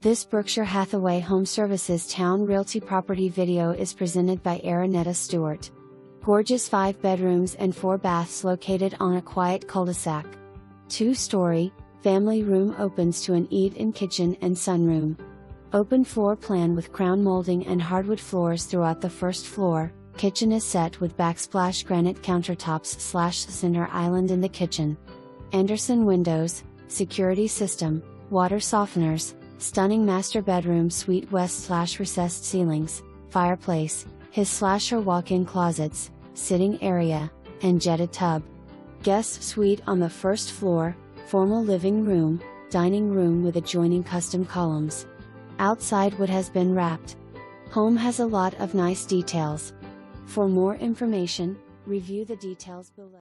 This Berkshire Hathaway HomeServices Towne Realty property video is presented by Aranetta Stewart. Gorgeous 5 bedrooms and 4 baths located on a quiet cul-de-sac. 2-story, family room opens to an eat-in kitchen and sunroom. Open floor plan with crown molding and hardwood floors throughout the first floor. Kitchen is set with backsplash granite countertops / center island in the kitchen. Anderson windows, security system, water softeners, stunning master bedroom suite west / recessed ceilings, fireplace, his/her walk-in closets, sitting area, and jetted tub. Guest suite on the first floor, formal living room, dining room with adjoining custom columns. Outside wood has been wrapped. Home has a lot of nice details. For more information, review the details below.